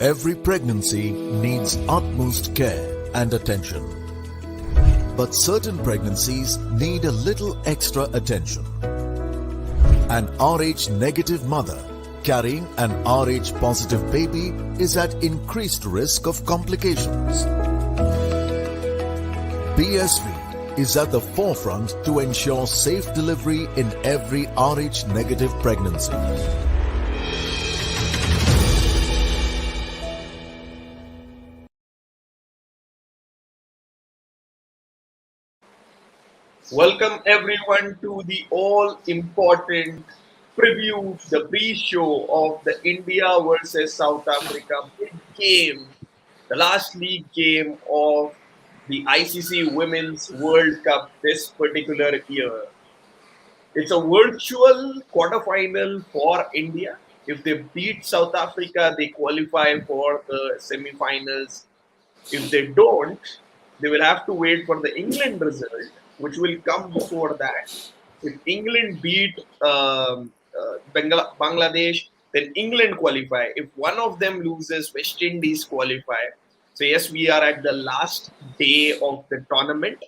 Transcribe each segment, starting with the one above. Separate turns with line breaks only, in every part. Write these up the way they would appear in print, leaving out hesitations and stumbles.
Every pregnancy needs utmost care and attention. But certain pregnancies need a little extra attention. An Rh negative mother carrying an Rh positive baby is at increased risk of complications. BSV is at the forefront to ensure safe delivery in every Rh negative pregnancy.
Welcome everyone to the all-important preview, the pre-show of the India versus South Africa big game, the last league game of the ICC Women's World Cup this particular year. It's a virtual quarterfinal for India. If they beat South Africa, they qualify for the semi-finals. If they don't, they will have to wait for the England result, which will come before that. If England beat Bangladesh, then England qualify. If one of them loses, West Indies qualify. So yes, we are at the last day of the tournament,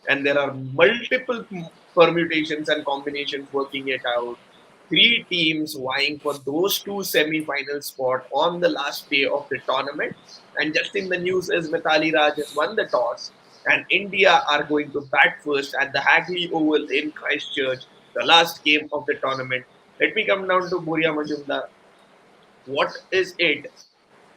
and there are multiple permutations and combinations working it out. Three teams vying for those two semi-final spots on the last day of the tournament. And just in the news is Mithali Raj has won the toss, and India are going to bat first at the Hagley Oval in Christchurch, the last game of the tournament. Let me come down to Buria Majumdar. What is it?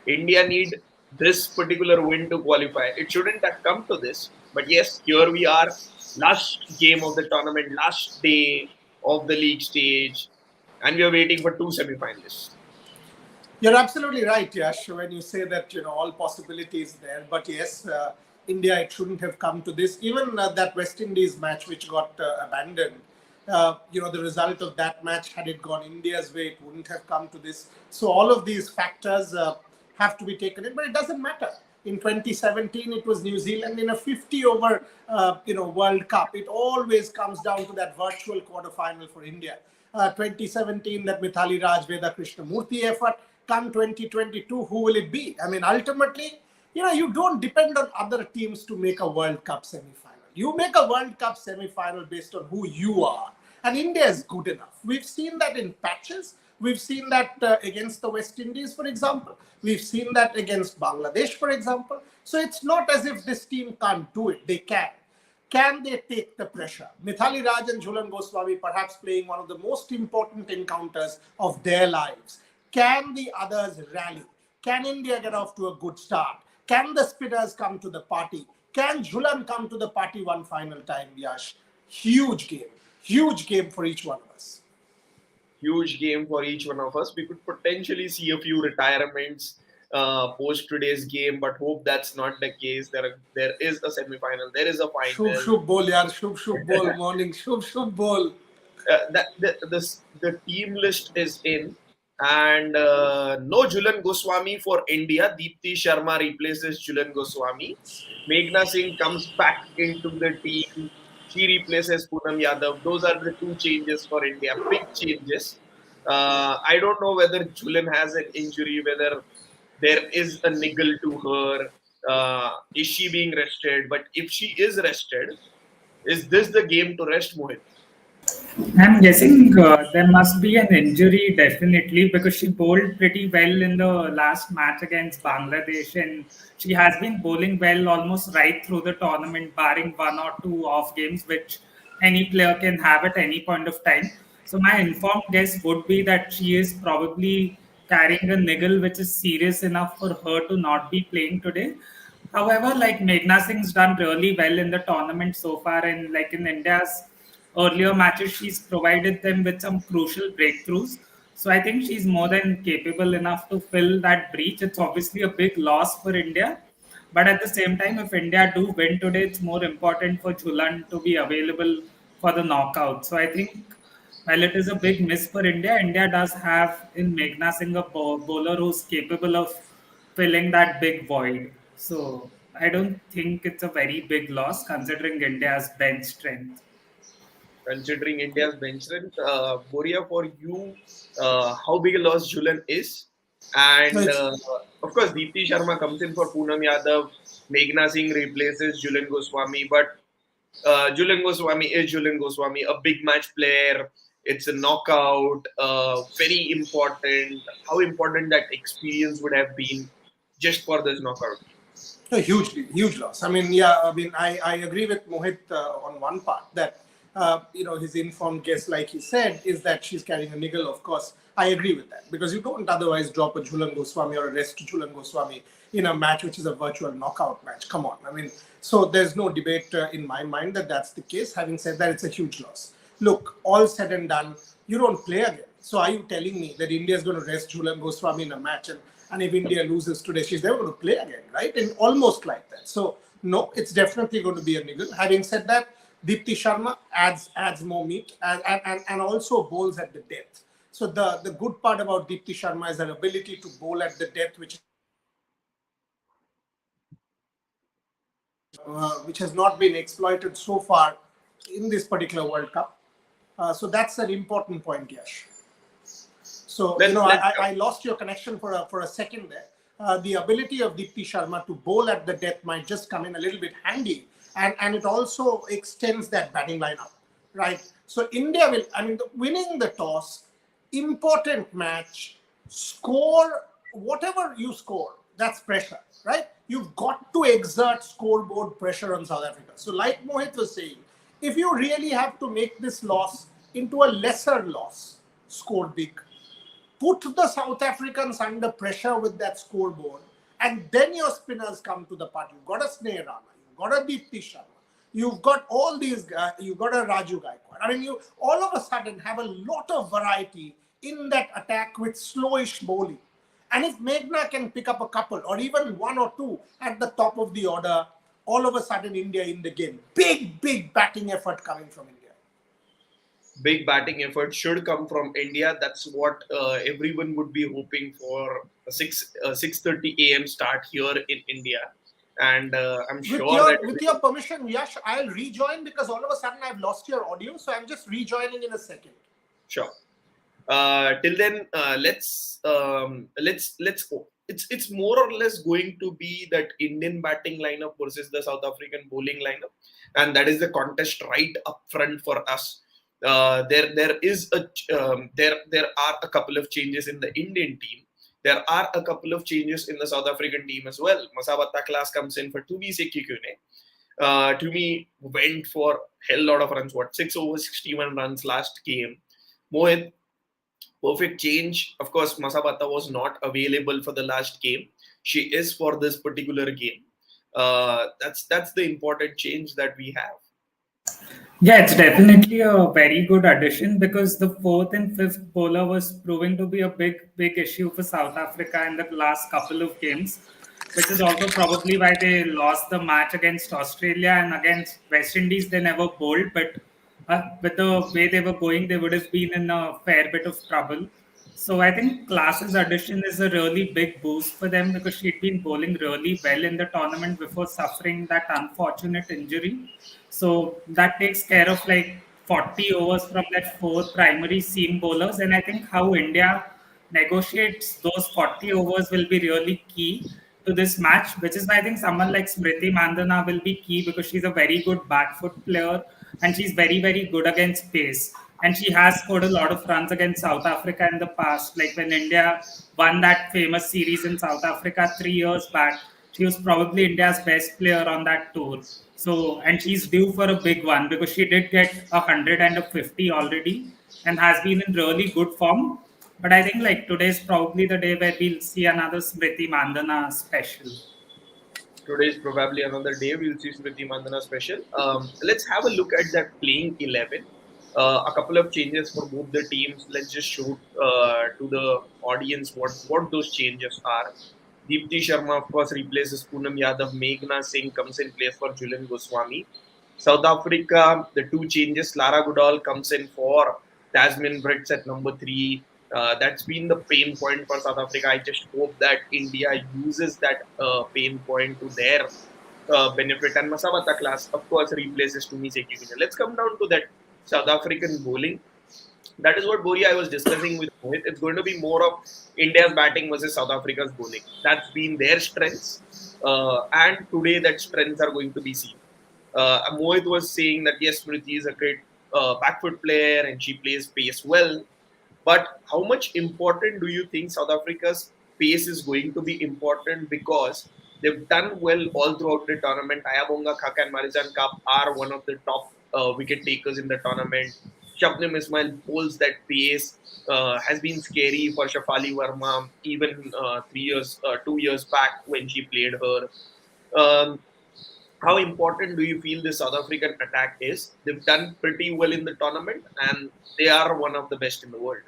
India need this particular win to qualify. It shouldn't have come to this, but yes, here we are. Last game of the tournament, last day of the league stage, and we are waiting for two semi-finalists.
You're absolutely right, Yash, when you say that, all possibilities there. But yes, India, it shouldn't have come to this. Even that West Indies match, which got abandoned, the result of that match, had it gone India's way, it wouldn't have come to this. So all of these factors have to be taken in, but it doesn't matter. In 2017, it was New Zealand in a 50-over, World Cup. It always comes down to that virtual quarterfinal for India. 2017, that Mithali Raj, Veda Krishnamurthy effort. Come 2022, who will it be? I mean, ultimately, you don't depend on other teams to make a World Cup semi-final. You make a World Cup semi-final based on who you are. And India is good enough. We've seen that in patches. We've seen that against the West Indies, for example. We've seen that against Bangladesh, for example. So it's not as if this team can't do it. They can. Can they take the pressure? Mithali Raj and Jhulan Goswami perhaps playing one of the most important encounters of their lives. Can the others rally? Can India get off to a good start? Can the spinners come to the party? Can Jhulan come to the party one final time, Yash? Huge game for each one of us.
Huge game for each one of us. We could potentially see a few retirements post today's game, but hope that's not the case. There is a semi-final, there is a final.
Shubh bol, yaar. Shubh bol, morning. Shubh bol.
The team list is in, and no Jhulan Goswami for India. Deepti Sharma replaces Jhulan Goswami. Meghna Singh comes back into the team. She replaces Poonam Yadav. Those are the two changes for India. Big changes. I don't know whether Jhulan has an injury, whether there is a niggle to her. Is she being rested? But if she is rested, is this the game to rest Mohit?
I'm guessing there must be an injury definitely because she bowled pretty well in the last match against Bangladesh, and she has been bowling well almost right through the tournament, barring one or two off games, which any player can have at any point of time. So my informed guess would be that she is probably carrying a niggle which is serious enough for her to not be playing today. However, like Meghna Singh's done really well in the tournament so far, and like in India's earlier matches, she's provided them with some crucial breakthroughs. So I think she's more than capable enough to fill that breach. It's obviously a big loss for India. But at the same time, if India do win today, it's more important for Jhulan to be available for the knockout. So I think while it is a big miss for India, India does have in Meghna Singh a bowler who's capable of filling that big void. So I don't think it's a very big loss considering India's bench strength.
Considering India's bench strength, Boria, for you, how big a loss Jhulan is? And
Right.
of course, Deepti Sharma comes in for Poonam Yadav. Meghna Singh replaces Julian Goswami, but Julian Goswami is Julian Goswami, a big match player. It's a knockout, very important. How important that experience would have been just for this knockout.
A huge loss. I mean, yeah, I mean, I agree with Mohit on one part that, his informed guess, like he said, is that she's carrying a niggle. Of course, I agree with that because you don't otherwise drop a Jhulan Goswami or a rest Jhulan Goswami in a match which is a virtual knockout match. Come on. I mean, so there's no debate in my mind that that's the case. Having said that, it's a huge loss. Look, all said and done, you don't play again. So are you telling me that India is going to rest Jhulan Goswami in a match and if India loses today, she's never going to play again, right? And almost like that. So no, it's definitely going to be a niggle. Having said that, Deepti Sharma adds more meat and also bowls at the depth. So the good part about Deepti Sharma is her ability to bowl at the depth, which has not been exploited so far in this particular World Cup. So that's an important point, Yash. So, I lost your connection for a second there. The ability of Deepti Sharma to bowl at the depth might just come in a little bit handy. And it also extends that batting lineup, right? So India will, I mean, winning the toss, important match, score, whatever you score, that's pressure, right? You've got to exert scoreboard pressure on South Africa. So like Mohit was saying, if you really have to make this loss into a lesser loss, score big, put the South Africans under pressure with that scoreboard, and then your spinners come to the party. You've got a Sneh Rana, you've got a Deepti Sharma, you've got all these guys, you've got a Raju Gaikwad. I mean, you all of a sudden have a lot of variety in that attack with slowish bowling. And if Meghna can pick up a couple or even one or two at the top of the order, all of a sudden India in the game. Big batting effort coming from India.
Big batting effort should come from India. That's what everyone would be hoping for. A 6:30 a.m. start here in India, and I'm sure that
With your permission, Yash, I'll rejoin because all of a sudden I've lost your audio, so I'm just rejoining in a second.
sure. Till then, let's it's more or less going to be that Indian batting lineup versus the South African bowling lineup, and that is the contest right up front for us. There is there are a couple of changes in the Indian team. There are a couple of changes in the South African team as well. Masabata class comes in for Tumi Sekikune. Tumi went for hell lot of runs. What 6 over 61 runs last game. Mohit, perfect change. Of course, Masabata was not available for the last game. She is for this particular game. That's the important change that we have.
Yeah, it's definitely a very good addition because the fourth and fifth bowler was proving to be a big issue for South Africa in the last couple of games, which is also probably why they lost the match against Australia and against West Indies. They never bowled, but with the way they were going, they would have been in a fair bit of trouble. So I think Klaas's addition is a really big boost for them because she'd been bowling really well in the tournament before suffering that unfortunate injury. So that takes care of like 40 overs from that four primary seam bowlers. And I think how India negotiates those 40 overs will be really key to this match, which is why I think someone like Smriti Mandana will be key because she's a very good back foot player and she's very good against pace. And she has scored a lot of runs against South Africa in the past. Like when India won that famous series in South Africa 3 years back, she was probably India's best player on that tour. So, and she's due for a big one because she did get 100 and a 50 already and has been in really good form. But I think like today's probably the day where we'll see another Smriti Mandana special.
Today is probably another day. We'll see Smriti Mandana special. Let's have a look at that playing 11. A couple of changes for both the teams. Let's just show to the audience what those changes are. Deepti Sharma, of course, replaces Poonam Yadav. Meghna Singh comes in place for Julian Goswami. South Africa, the two changes. Lara Goodall comes in for Tasmin Brits at number 3. That's been the pain point for South Africa. I just hope that India uses that pain point to their benefit. And Masabata class, of course, replaces Tumi Sekikune. Let's come down to that South African bowling. That is what Boria I was discussing with Mohit. It's going to be more of India's batting versus South Africa's bowling. That's been their strengths, and today that strengths are going to be seen. Mohit was saying that yes, Smriti is a great back foot player and she plays pace well. But how much important do you think South Africa's pace is going to be important, because they've done well all throughout the tournament? Ayabonga, Khaka, and Marizan Cup are one of the top wicket takers in the tournament. Shabnim Ismail holds that pace. Has been scary for Shafali Verma even 3 years, 2 years back when she played her. Um, how important do you feel the South African attack is? They've done pretty well in the tournament and they are one of the best in the world.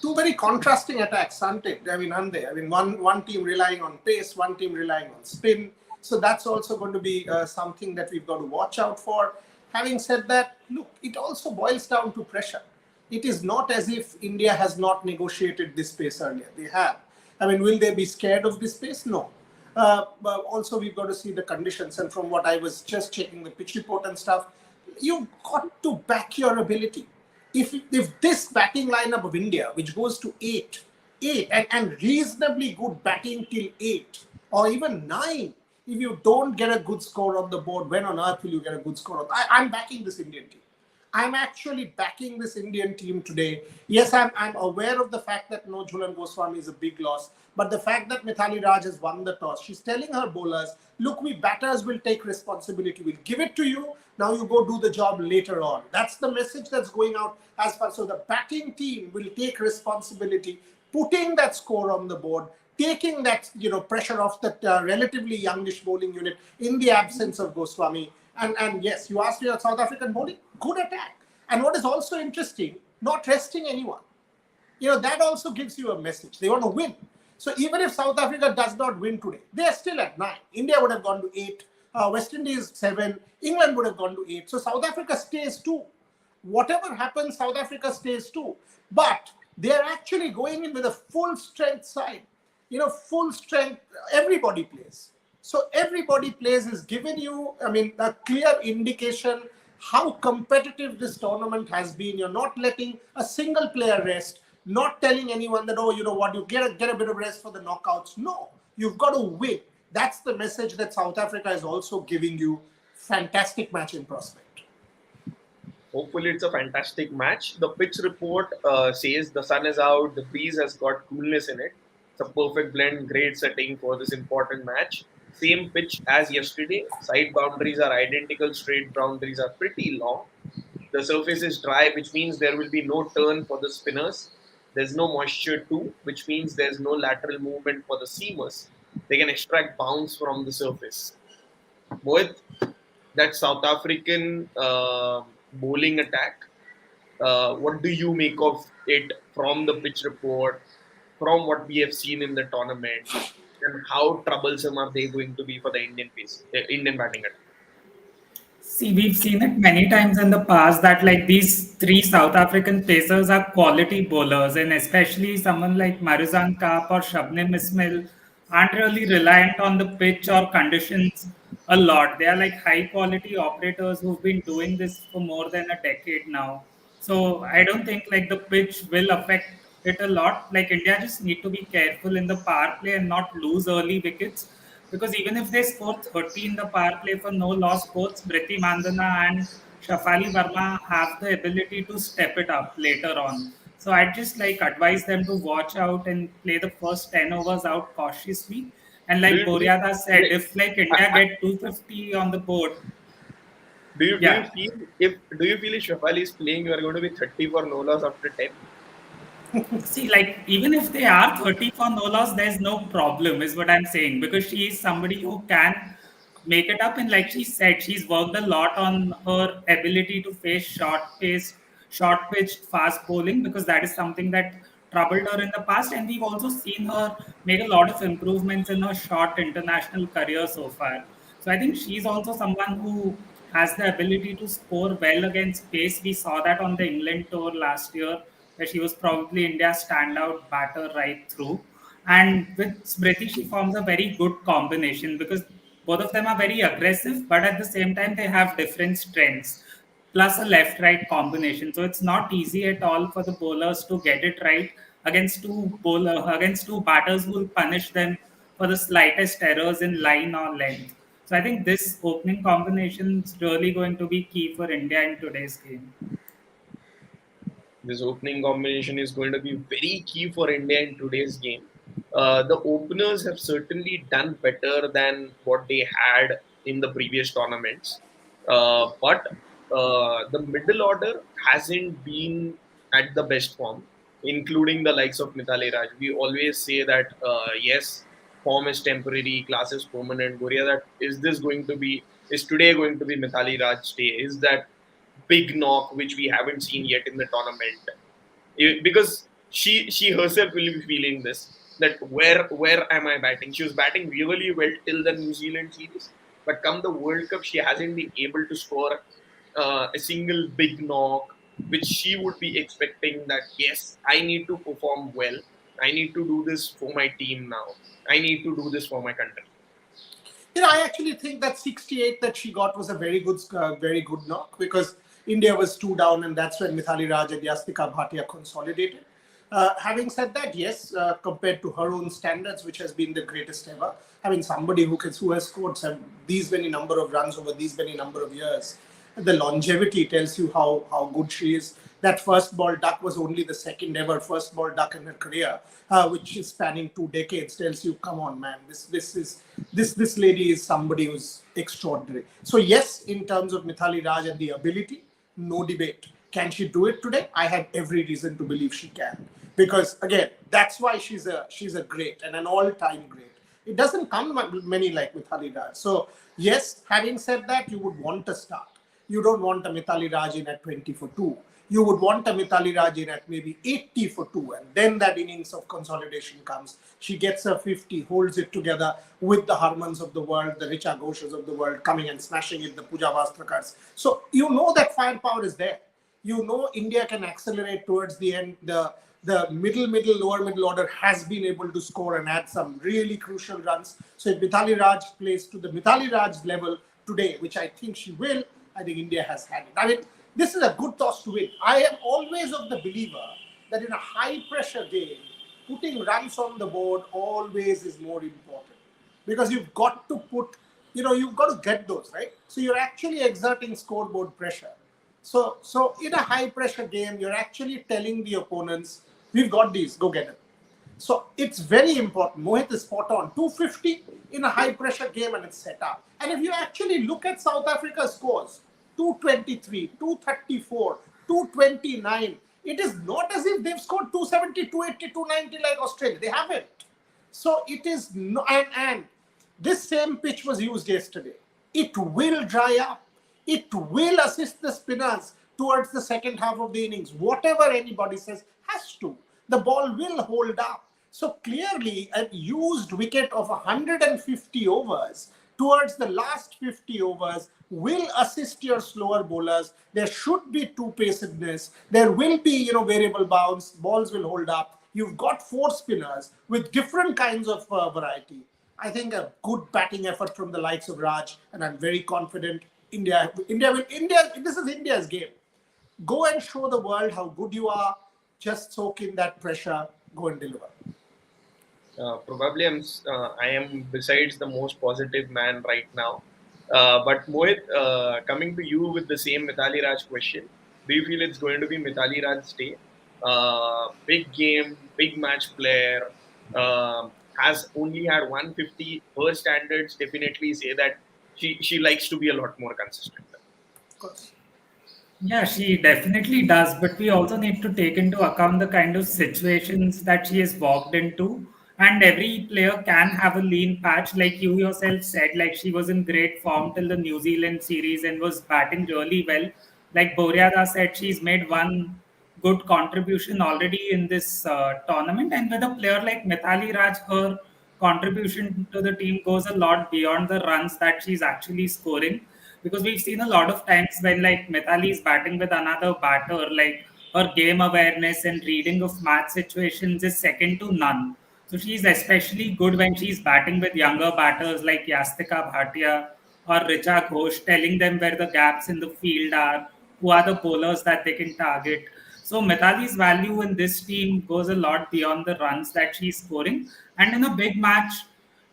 Two very contrasting attacks, aren't it? Aren't they? One team relying on pace, one team relying on spin. So that's also going to be something that we've got to watch out for. Having said that, look, it also boils down to pressure. It is not as if India has not negotiated this pace earlier. They have. Will they be scared of this pace? No. But also, we've got to see the conditions. And from what I was just checking the pitch report and stuff, you've got to back your ability. If this batting lineup of India, which goes to eight and reasonably good batting till 8 or even 9, if you don't get a good score on the board, when on earth will you get a good score? I'm backing this Indian team. I'm actually backing this Indian team today. Yes, I'm aware of the fact that no Jhulan Goswami is a big loss, but the fact that Mithali Raj has won the toss, she's telling her bowlers, look, we batters will take responsibility. We'll give it to you. Now you go do the job later on. That's the message that's going out as far. So the batting team will take responsibility, putting that score on the board, taking that pressure off that relatively youngish bowling unit in the absence of Goswami. And yes, you asked me about South African bowling, good attack. And what is also interesting, not resting anyone. That also gives you a message. They want to win. So even if South Africa does not win today, they are still at 9. India would have gone to 8. West Indies 7. England would have gone to 8. So South Africa stays 2. Whatever happens, South Africa stays 2. But they are actually going in with a full strength side. Full strength, everybody plays. So everybody plays is giving you, a clear indication how competitive this tournament has been. You're not letting a single player rest, not telling anyone that, oh, you know what, you get a bit of rest for the knockouts. No, you've got to win. That's the message that South Africa is also giving you. Fantastic match in prospect.
Hopefully it's a fantastic match. The pitch report says the sun is out, the breeze has got coolness in it. It's a perfect blend, great setting for this important match. Same pitch as yesterday. Side boundaries are identical, straight boundaries are pretty long. The surface is dry, which means there will be no turn for the spinners. There's no moisture too, which means there's no lateral movement for the seamers. They can extract bounce from the surface. Mohit, that South African bowling attack, what do you make of it from the pitch report, from what we have seen in the tournament, and how troublesome are they going to be for the Indian batting attack?
See, we've seen it many times in the past that like these three South African pacers are quality bowlers, and especially someone like Marizan Kaap or Shabnim Ismail aren't really reliant on the pitch or conditions a lot. They are like high quality operators who've been doing this for more than a decade now. So I don't think like the pitch will affect it a lot. Like India just need to be careful in the power play and not lose early wickets, because even if they score 30 in the power play for no loss, both Smriti Mandana and Shafali Verma have the ability to step it up later on. So I'd just like advise them to watch out and play the first 10 overs out cautiously. And
Do
like
you, do you,
Boryada said, if like India
I-
get 250 on the board,
do you
yeah.
feel if Shafali is playing, you are going to be 30 for no loss after 10?
See, like, even if they are 30 for no loss, there's no problem, is what I'm saying, because she is somebody who can make it up. And like she said, she's worked a lot on her ability to face short pitched fast bowling, because that is something that troubled her in the past. And we've also seen her make a lot of improvements in her short international career so far. So I think she's also someone who has the ability to score well against pace. We saw that on the England tour last year, where she was probably India's standout batter right through. And with Smriti, she forms a very good combination, because both of them are very aggressive, but at the same time, they have different strengths. plus a left-right combination. So it's not easy at all for the bowlers to get it right against two batters who will punish them for the slightest errors in line or length. So I think this opening combination is really going to be key for India in today's game.
This opening combination is going to be very key for India in today's game. The openers have certainly done better than what they had in the previous tournaments, but the middle order hasn't been at the best form, including the likes of Mithali Raj. We always say that yes, form is temporary, class is permanent. Goria, that is today going to be Mithali Raj's day? Is that big knock which we haven't seen yet in the tournament? Because she herself will be feeling this, that where am I batting? She was batting really well till the New Zealand series, but come the World Cup, she hasn't been able to score a single big knock, which she would be expecting that yes, I need to perform well. I need to do this for my team now. I need to do this for my country.
I actually think that 68 that she got was a very good knock, because India was two down, and that's when Mithali Raj and Yastika Bhatia consolidated. Having said that, yes, compared to her own standards, which has been the greatest ever, having somebody who has scored these many number of runs over these many number of years, the longevity tells you how good she is. That first ball duck was only the second ever first ball duck in her career, which is spanning 2 decades. Tells you, come on, man, this lady is somebody who's extraordinary. So yes, in terms of Mithali Raj and the ability, no debate. Can she do it today? I have every reason to believe she can, because again, that's why she's a great and an all-time great. It doesn't come many like Mithali Raj. So yes, having said that, you would want a start. You don't want a Mithali Raj in at 20 for 2. You would want a Mithali Raj in at maybe 80 for 2. And then that innings of consolidation comes. She gets her 50, holds it together with the Harmans of the world, the Richa Ghoshas of the world coming and smashing it, the Pooja Vastrakars. So you know that firepower is there. You know India can accelerate towards the end. The lower middle order has been able to score and add some really crucial runs. So if Mithali Raj plays to the Mithali Raj level today, which I think she will, I think India has had it. I mean, this is a good toss to win. I am always of the believer that in a high pressure game, putting runs on the board always is more important, because you've got to you've got to get those, right? So you're actually exerting scoreboard pressure. So in a high pressure game, you're actually telling the opponents, we've got these, go get them. So it's very important. Mohit is spot on. 250 in a high pressure game, and it's set up. And if you actually look at South Africa's scores, 223, 234, 229, it is not as if they've scored 270, 280, 290 like Australia. They haven't. So it is, and this same pitch was used yesterday. It will dry up. It will assist the spinners towards the second half of the innings. Whatever anybody says has to. The ball will hold up. So clearly, a used wicket of 150 overs towards the last 50 overs will assist your slower bowlers. There should be two-pacedness. There will be, variable bounce. Balls will hold up. You've got 4 spinners with different kinds of variety. I think a good batting effort from the likes of Raj, and I'm very confident India. This is India's game. Go and show the world how good you are. Just soak in that pressure. Go and deliver.
Probably I am besides the most positive man right now. But Mohit, coming to you with the same Mithali Raj question, do you feel it's going to be Mithali Raj's day? Big game, big match player, has only had 150. Her standards definitely say that she likes to be a lot more consistent.
Of course.
Yeah, she definitely does, but we also need to take into account the kind of situations that she has walked into. And every player can have a lean patch, like you yourself said, like she was in great form till the New Zealand series and was batting really well. Like Boryada said, she's made one good contribution already in this tournament. And with a player like Mithali Raj, her contribution to the team goes a lot beyond the runs that she's actually scoring, because we've seen a lot of times when like Mithali is batting with another batter, like her game awareness and reading of match situations is second to none. So she's especially good when she's batting with younger batters like Yastika Bhatia or Richa Ghosh, telling them where the gaps in the field are, who are the bowlers that they can target. So Mithali's value in this team goes a lot beyond the runs that she's scoring. And in a big match,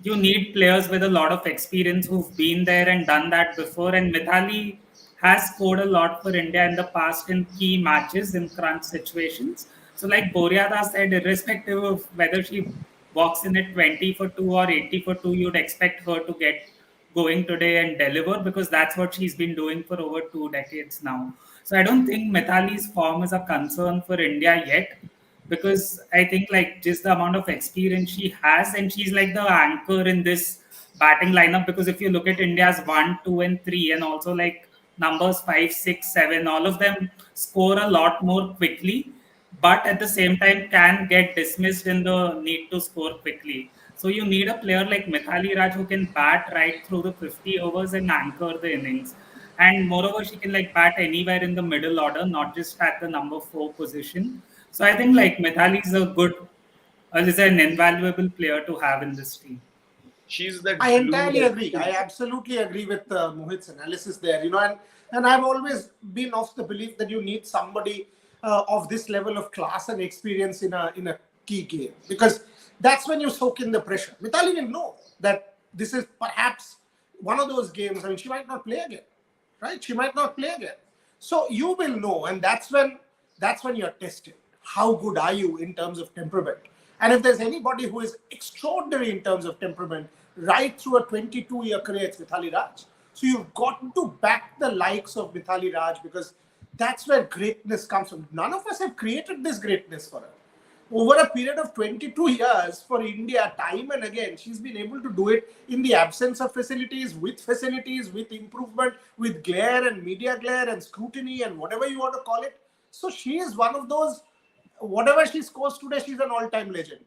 you need players with a lot of experience who've been there and done that before. And Mithali has scored a lot for India in the past in key matches in crunch situations. So, like Boryada said, irrespective of whether she walks in at 20 for 2 or 80 for 2, you'd expect her to get going today and deliver because that's what she's been doing for over 2 decades now. So, I don't think Mithali's form is a concern for India yet because I think like just the amount of experience she has, and she's like the anchor in this batting lineup. Because if you look at India's 1, 2, and 3, and also like numbers 5, 6, 7, all of them score a lot more quickly, but at the same time can get dismissed in the need to score quickly. So you need a player like Mithali Raj who can bat right through the 50 overs and anchor the innings. And moreover, she can like bat anywhere in the middle order, not just at the number 4 position. So I think like Mithali is a good, is an invaluable player to have in this team.
She's that
I
glue
entirely
that
agree. I absolutely agree with Mohit's analysis there. And I've always been of the belief that you need somebody of this level of class and experience in a key game, because that's when you soak in the pressure. Mithali will know that this is perhaps one of those games. I mean, she might not play again, right? She might not play again. So you will know, and that's when you're tested. How good are you in terms of temperament? And if there's anybody who is extraordinary in terms of temperament, right through a 22-year career, it's Mithali Raj. So you've got to back the likes of Mithali Raj, because that's where greatness comes from. None of us have created this greatness for her. Over a period of 22 years for India, time and again, she's been able to do it in the absence of facilities, with improvement, with glare and media glare and scrutiny and whatever you want to call it. So she is one of those, whatever she scores today, she's an all-time legend.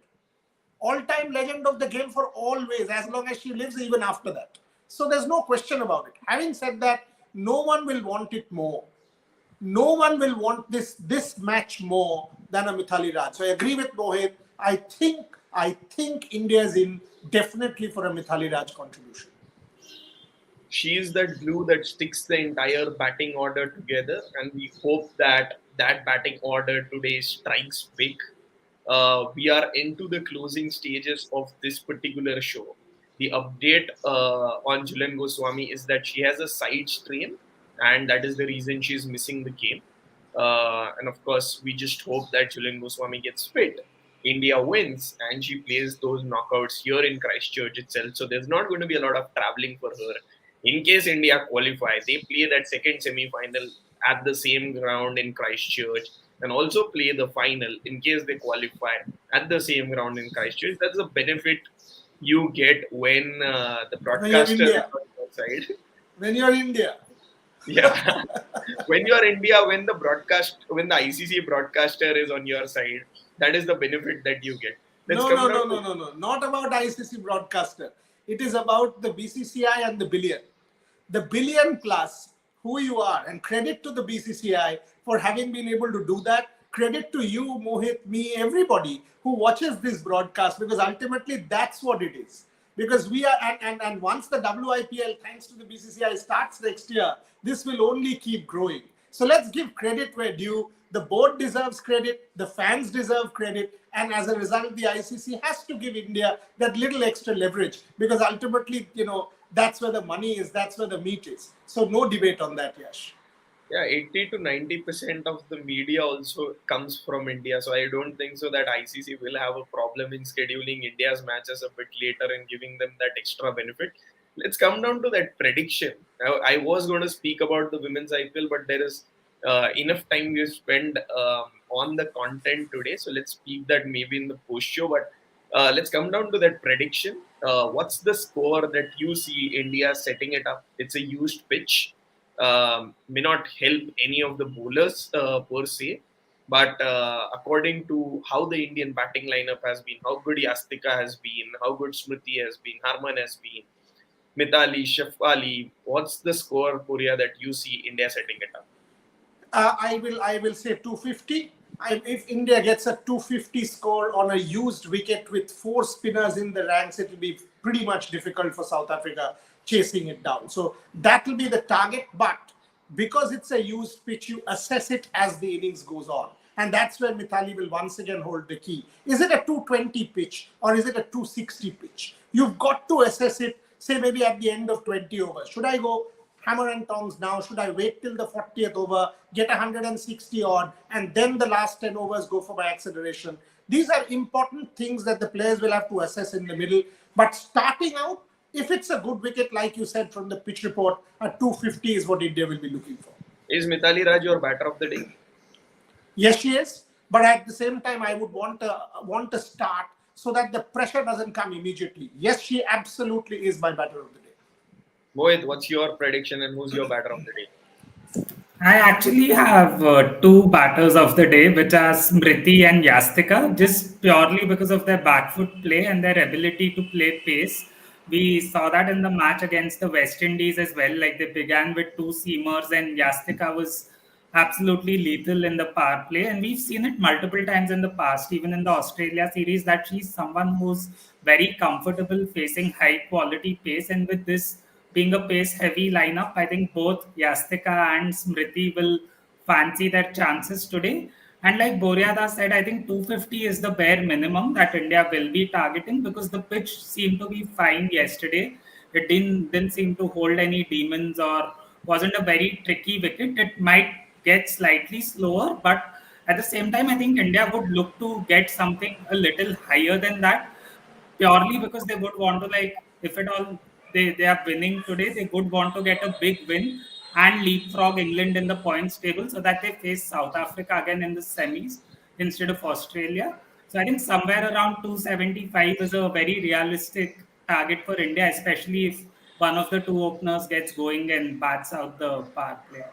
All-time legend of the game for always, as long as she lives, even after that. So there's no question about it. Having said that, no one will want it more. No one will want this match more than a Mithali Raj. So I agree with Mohit. I think India is in definitely for a Mithali Raj contribution.
She is that glue that sticks the entire batting order together, and we hope that that batting order today strikes big. We are into the closing stages of this particular show. The update on Julian Goswami is that she has a side strain, and that is the reason she's missing the game. And of course, we just hope that Julian Goswami gets fit, India wins, and she plays those knockouts here in Christchurch itself. So there's not going to be a lot of traveling for her. In case India qualify, they play that second semi-final at the same ground in Christchurch, and also play the final in case they qualify at the same ground in Christchurch. That's the benefit you get when the broadcaster is on your side.
When you're India.
Yeah. When you're India, when the ICC broadcaster is on your side, that is the benefit that you get.
No. Not about ICC broadcaster. It is about the BCCI and the billion. The billion plus who you are, and credit to the BCCI for having been able to do that. Credit to you, Mohit, me, everybody who watches this broadcast, because ultimately that's what it is. Because we are, and once the WIPL, thanks to the BCCI, starts next year, this will only keep growing. So let's give credit where due. The board deserves credit, the fans deserve credit, and as a result, the ICC has to give India that little extra leverage, because ultimately, that's where the money is, that's where the meat is. So no debate on that, Yash.
Yeah, 80 to 90% of the media also comes from India. So I don't think so that ICC will have a problem in scheduling India's matches a bit later and giving them that extra benefit. Let's come down to that prediction. Now, I was going to speak about the women's IPL, but there is enough time we spend on the content today. So let's speak that maybe in the post show. But let's come down to that prediction. What's the score that you see India setting it up? It's a used pitch. May not help any of the bowlers per se, but according to how the Indian batting lineup has been, how good Yastika has been, how good Smriti has been, Harman has been, Mithali, Shafali, what's the score, Puria, that you see India setting it up?
I will say 250. If India gets a 250 score on a used wicket with 4 spinners in the ranks, it will be pretty much difficult for South Africa chasing it down. So that will be the target. But because it's a used pitch, you assess it as the innings goes on. And that's where Mithali will once again hold the key. Is it a 220 pitch or is it a 260 pitch? You've got to assess it, say maybe at the end of 20 overs. Should I go hammer and tongs now? Should I wait till the 40th over, get 160 odd, and then the last 10 overs go for my acceleration? These are important things that the players will have to assess in the middle. But starting out, if it's a good wicket, like you said from the pitch report, a 250 is what India will be looking for.
Is Mithali Raj your batter of the day?
Yes, she is. But at the same time, I would want a start so that the pressure doesn't come immediately. Yes, she absolutely is my batter of the day.
Mohit, what's your prediction and who's your batter of the day?
I actually have two batters of the day, which are Smriti and Yastika, just purely because of their back foot play and their ability to play pace. We saw that in the match against the West Indies as well. Like they began with two seamers, and Yastika was absolutely lethal in the power play. And we've seen it multiple times in the past, even in the Australia series, that she's someone who's very comfortable facing high quality pace. And with this being a pace heavy lineup, I think both Yastika and Smriti will fancy their chances today. And like Boryada said, I think 250 is the bare minimum that India will be targeting because the pitch seemed to be fine yesterday. It didn't seem to hold any demons or wasn't a very tricky wicket. It might get slightly slower, but at the same time, I think India would look to get something a little higher than that purely because they would want to, like, if at all they are winning today, they would want to get a big win and leapfrog England in the points table so that they face South Africa again in the semis instead of Australia. So I think somewhere around 275 is a very realistic target for India, especially if one of the two openers gets going and bats out the power play.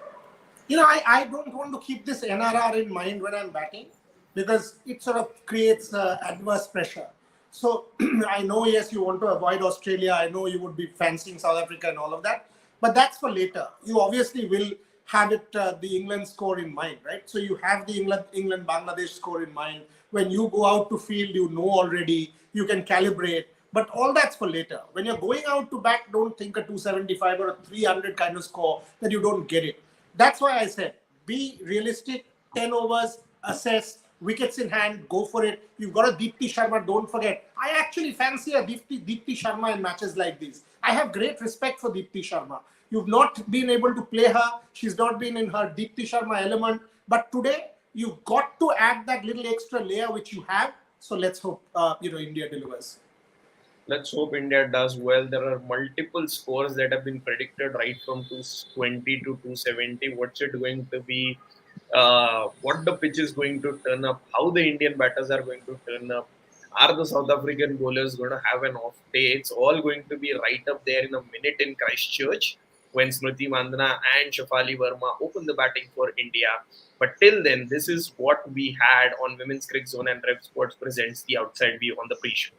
I don't want to keep this NRR in mind when I'm batting because it sort of creates adverse pressure. So I know, yes, you want to avoid Australia. I know you would be fancying South Africa and all of that, but that's for later. You obviously will have it the England score in mind, right? So you have the England Bangladesh score in mind. When you go out to field, you know already, you can calibrate. But all that's for later. When you're going out to bat, don't think a 275 or a 300 kind of score that you don't get it. That's why I said be realistic, 10 overs, assess, wickets in hand, go for it. You've got a Deepti Sharma, don't forget. I actually fancy a Deepti Sharma in matches like these. I have great respect for Deepti Sharma. You've not been able to play her. She's not been in her Deepti Sharma element. But today, you've got to add that little extra layer which you have. So let's hope India delivers.
Let's hope India does well. There are multiple scores that have been predicted right from 220 to 270. What's it going to be? What the pitch is going to turn up? How the Indian batters are going to turn up? Are the South African bowlers going to have an off day? It's all going to be right up there in a minute in Christchurch when Smriti Mandana and Shafali Verma open the batting for India. But till then, this is what we had on Women's Cricket Zone, and Rev Sports presents the Outside View on the pre-show.